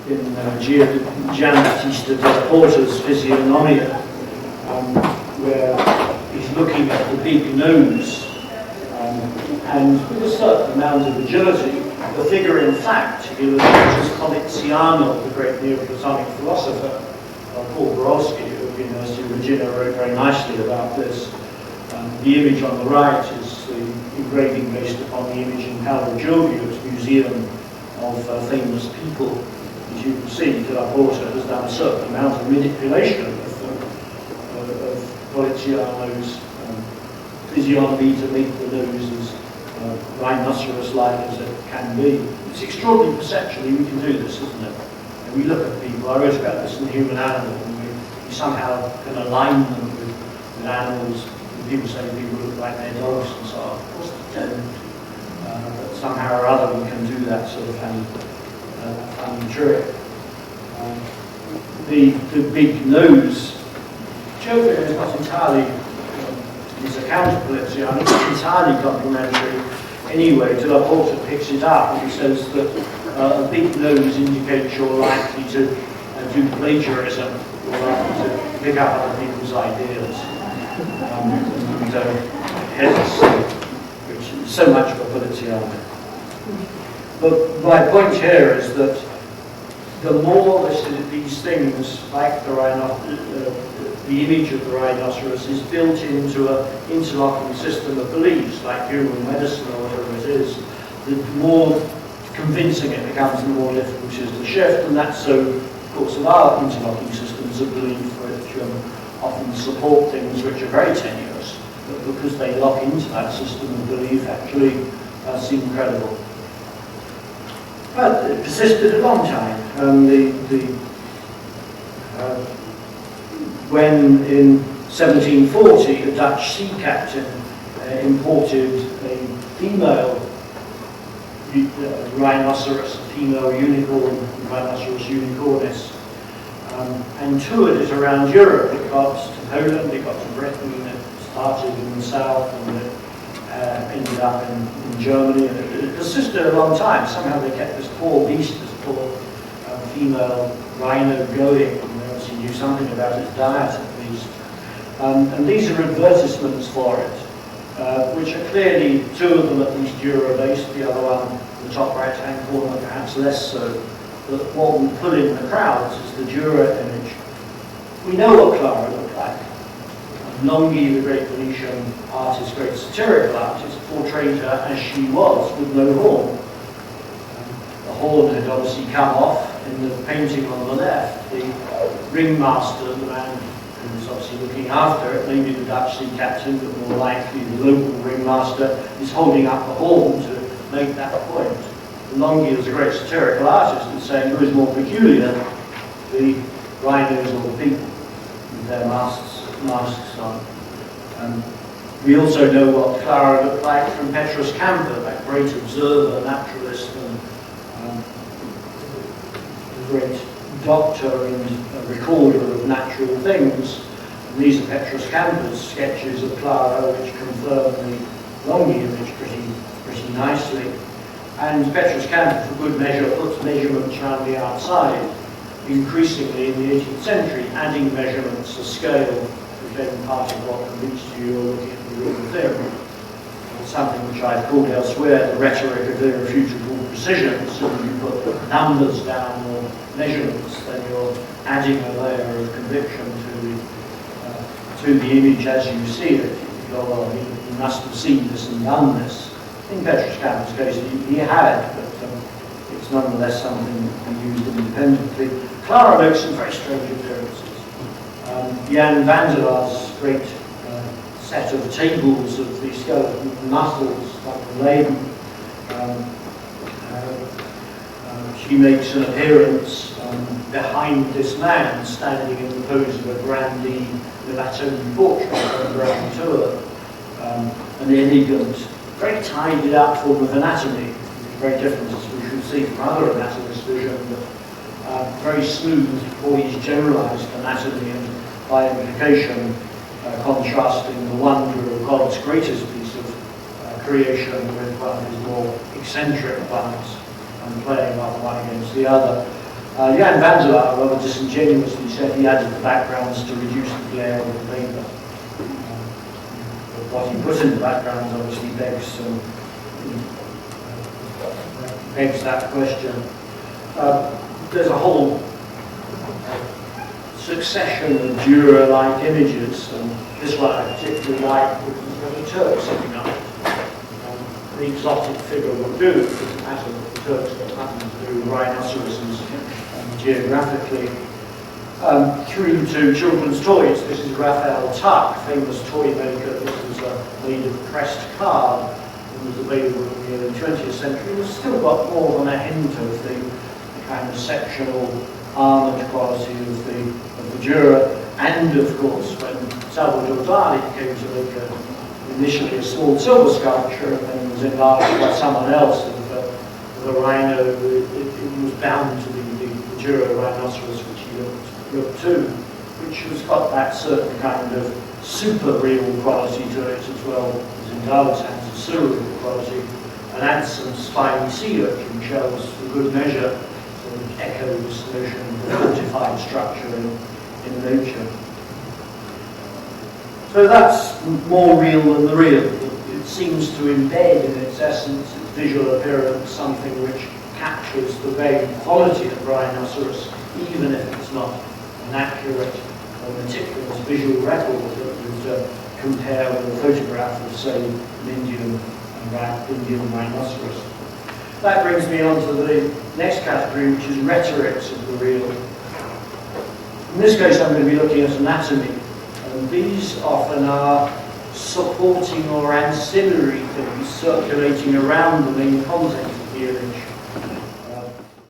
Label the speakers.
Speaker 1: Giambattista della Porta's Physiognomia, where he's looking at the big nose, and with a certain amount of agility, the figure in fact illustrates Poliziano, the great Neoplatonic philosopher, Paul Borowski, who at the University of Virginia wrote very nicely about this. The image on the right is the engraving based upon the image in Paolo Giorgio's Museum of Famous People. As you can see, De La Porta has done a certain amount of manipulation of Poliziano's physiognomy to make the nose as rhinoceros-like as it can be. It's extraordinary perceptually we can do this, isn't it? And we look at people, I wrote about this in the Human Animal, and we somehow can align them with animals. People say people look like their dogs and so on. Of course they don't. But somehow or other we can do that sort of funny trick. The big nose, Giorgio is not entirely, his account of Poliziano is not entirely complimentary. Anyway, De La Porta picks it up and he says that a big nose indicates you're likely to do plagiarism, you're likely to pick up other people's ideas. Hence, which is so much for Poliziano. But my point here is that the more these things, like the image of the rhinoceros, is built into an interlocking system of beliefs, like human medicine or whatever it is, the more convincing it becomes, the more difficult it is to shift, and that's so, of course, of our interlocking systems of belief, which often support things which are very tenuous, but because they lock into that system of belief, actually seem credible. But it persisted a long time. When in 1740 a Dutch sea captain imported a female rhinoceros, a female unicorn, Rhinoceros unicornis, and toured it around Europe. It got to Poland, it got to Britain, it started in the south, and it ended up in Germany, and it persisted a long time. Somehow they kept this poor beast, this poor female rhino going, and they obviously knew something about its diet at least. And these are advertisements for it, which are clearly, two of them at least Euro-based, the other one, the top right-hand corner, perhaps less so. But what will pull in the crowds is the Dürer image. We know what Clara looked like. Longhi, the great Venetian artist, great satirical artist, portrayed her as she was, with no horn. The horn had obviously come off in the painting on the left. The ringmaster, the man who was obviously looking after it, maybe the Dutch sea captain, but more likely the local ringmaster, is holding up the horn to make that point. Longhi was a great satirical artist and saying who is more peculiar, the rhinos or the people with their masks on. We also know what Clara looked like from Petrus Camper, that great observer, naturalist, and great doctor and recorder of natural things. And these are Petrus Camper's sketches of Clara, which confirm the Longhi image pretty nicely. And Petrus Kemp, for good measure, puts measurements around the outside, increasingly in the 18th century, adding measurements to scale became part of what convinced you you're looking at the real theorem. It's something which I've called elsewhere the rhetoric of irrefutable precision. So when you put numbers down or measurements, then you're adding a layer of conviction to the image as you see it. You go, well, he must have seen this and done this. In Petrus Camp's case, he had, but it's nonetheless something that he used independently. Clara makes some very strange appearances. Jan van der Laar's great set of tables of the skeleton muscles, like Leyden, she makes an appearance behind this man, standing in the pose of a grandee Milatoni portrait on the Grand Tour, an elegant, very tidied up form of anatomy, which is very different as we should see from other anatomist vision, but very smooth, poised, generalized anatomy, and by implication contrasting the wonder of God's greatest piece of creation with one of his more eccentric ones, and playing off one against the other. Jan van der Laar rather disingenuously said he added the backgrounds to reduce the glare of the paper. But what he put in the backgrounds obviously begs that question. There's a whole succession of Dürer-like images, and this one I particularly like, which is the Turk sitting up. The exotic figure will do, it doesn't matter that the Turks don't happen to do rhinoceroses geographically. Through to children's toys. This is Raphael Tuck, famous toy maker. This was made of pressed card and was available in the early 20th century. It's still got more than a hint of the kind of sectional armoured quality of the Dürer, and of course when Salvador Dali came to make initially a small silver sculpture and then was enlarged by someone else of a rhino, it was bound to the Dürer rhinoceros which he looked to, which has got that certain kind of super real quality to it as well as in Dali's hands, a surreal quality, and adds some spiny sea urchin shells for good measure, to echo this notion of a fortified structure in nature. So that's more real than the real. It seems to embed in its essence, its visual appearance, something which captures the very quality of rhinoceros, even if it's not an accurate or meticulous visual record that would compare with a photograph of, say, an Indian rhinoceros. That brings me on to the next category, which is rhetorics of the real. In this case, I'm going to be looking at anatomy. And these often are supporting or ancillary things circulating around the main content of the image.